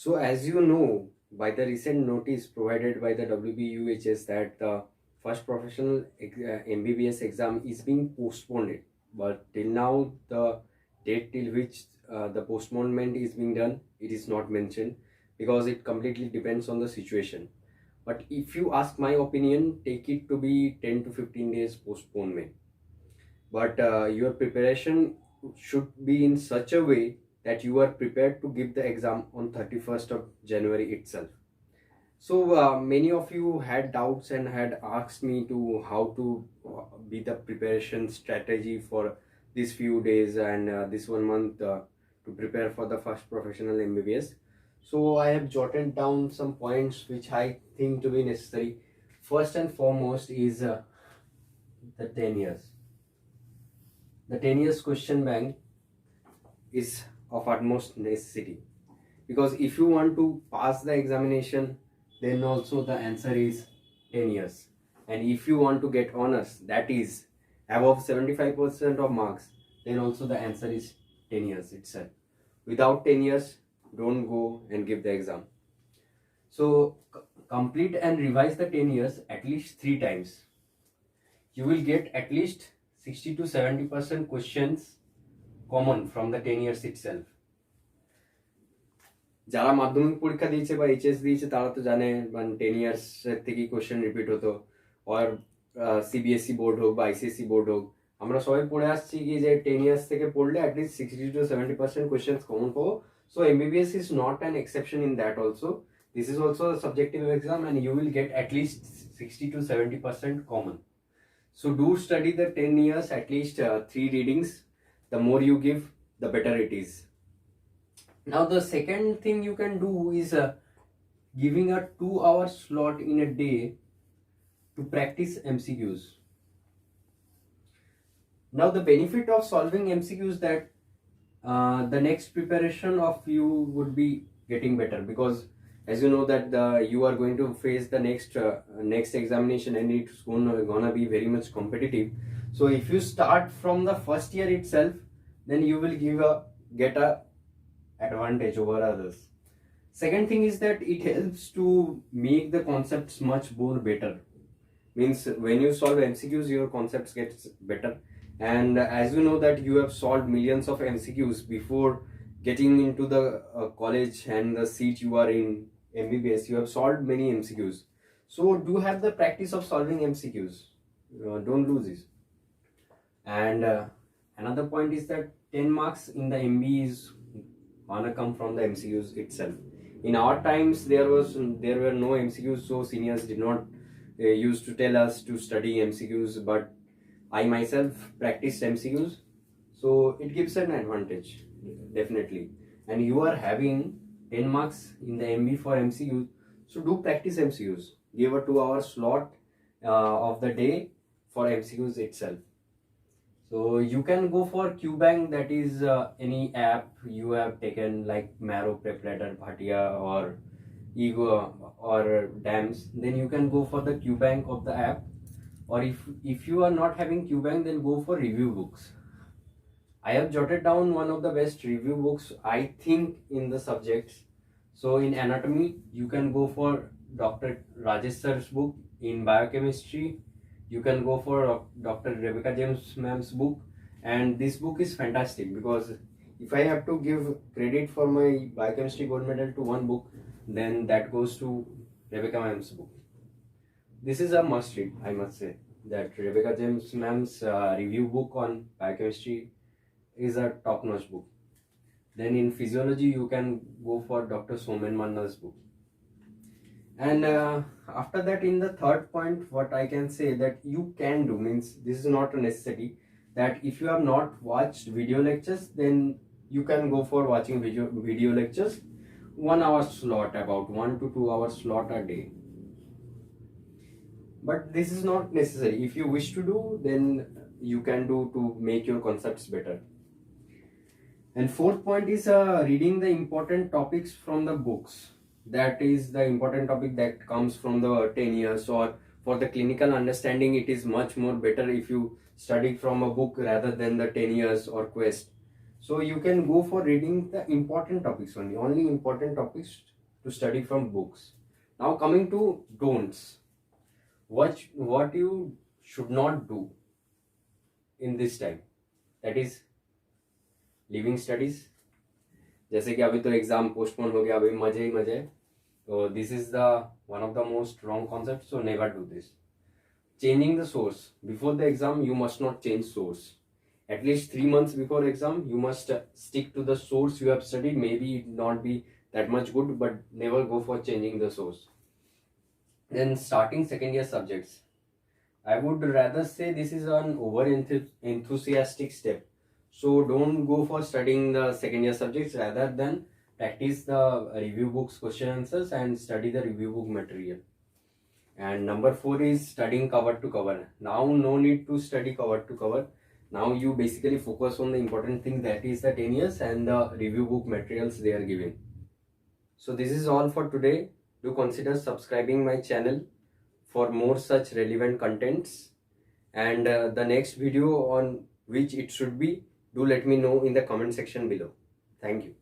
So, as you know, by the recent notice provided by the WBUHS that the first professional MBBS exam is being postponed, but till now the date till which the postponement is being done, it is not mentioned because it completely depends on the situation. But if you ask my opinion, take it to be 10 to 15 days postponement. But your preparation should be in such a way that you are prepared to give the exam on 31st of January itself. So many of you had doubts and had asked me to how to be the preparation strategy for these few days and this 1 month to prepare for the first professional MBBS. So I have jotted down some points which I think to be necessary. First and foremost is the 10 years. The 10 years question bank is of utmost necessity because if you want to pass the examination, then also the answer is 10 years. And if you want to get honors, that is above 75% of marks, then also the answer is 10 years itself. Without 10 years, don't go and give the exam. So complete and revise the 10 years at least 3 times. You will get at least 60 to 70% questions common from the 10 years itself. যারা মাধ্যমিক পরীক্ষা দিয়েছে বা HS দিয়েছে তারা তো জানে মানে 10 ইয়ার্স এর থেকে কোশ্চেন রিপিট হতো আর সিবিএসই বোর্ড হোক বা আইসিএসসি বোর্ড হোক আমরা সবাই পড়ে আসছি কি যে 10 ইয়ার্স থেকে পড়লে অ্যাটলিস্ট 60 to 70% কোশ্চেন্স কমন পাবো so MBBS is not an exception in that also this is also subjective exam and you will get at least 60 to 70% common so do study the 10 years at least 3 readings. The more you give, the better it is. Now the second thing you can do is giving a 2-hour slot in a day to practice MCQs. Now the benefit of solving MCQs that the next preparation of you would be getting better because as you know that you are going to face the next examination and it's gonna be very much competitive. So if you start from the first year itself, then you will get a advantage over others. Second thing is that it helps to make the concepts much more better. Means when you solve MCQs, your concepts gets better. And as you know that you have solved millions of MCQs before getting into the college and the seat you are in MBBS, you have solved many MCQs. So do have the practice of solving MCQs. Don't lose this. And another point is that 10 marks in the MB is gonna come from the MCQs itself. In our times, there were no MCQs, so seniors did not used to tell us to study MCQs, but I myself practiced MCQs, so it gives an advantage definitely. And you are having 10 marks in the MB for MCQs, so do practice MCQs. Give a 2-hour slot of the day for MCQs itself. So you can go for QBank, that is any app you have taken like Marrow, PrepLadder, Bhatia or Ego or DAMS. Then you can go for the QBank of the app, or if you are not having QBank, then go for review books. I have jotted down one of the best review books I think in the subjects. So in anatomy, you can go for Dr. Rajesh sir's book. In biochemistry, you can go for Dr. Rebecca James ma'am's book, and this book is fantastic because if I have to give credit for my biochemistry gold medal to one book, then that goes to Rebecca ma'am's book. This is a must read, I must say, that Rebecca James ma'am's review book on biochemistry is a top-notch book. Then in physiology, you can go for Dr. Somen Manna's book. And after that, in the third point, what I can say that you can do, means this is not a necessity, that if you have not watched video lectures, then you can go for watching video lectures 1 hour slot, about 1 to 2 hour slot a day. But this is not necessary. If you wish to do, then you can do to make your concepts better. And fourth point is reading the important topics from the books. That is the important topic that comes from the 10 years, or for the clinical understanding, it is much more better if you study from a book rather than the 10 years or quest. So you can go for reading the important topics only important topics to study from books. Now coming to don'ts, what you should not do in this time, that is leaving studies. जैसे कि अभी तो exam postpone हो गया, अभी मजे ही मजे, तो this is the one of the most wrong concept, so never do this. Changing the source before the exam, you must not change source. At least 3 months before exam, you must stick to the source you have studied. Maybe it not be that much good, but never go for changing the source. Then starting second year subjects, I would rather say this is an over enthusiastic step. So don't go for studying the second year subjects, rather than practice the review books question answers and study the review book material. And number 4 is studying cover to cover. Now no need to study cover to cover. Now you basically focus on the important thing, that is the 10 years and the review book materials they are giving. So this is all for today. Do consider subscribing my channel for more such relevant contents, and the next video on which it should be, do let me know in the comment section below. Thank you.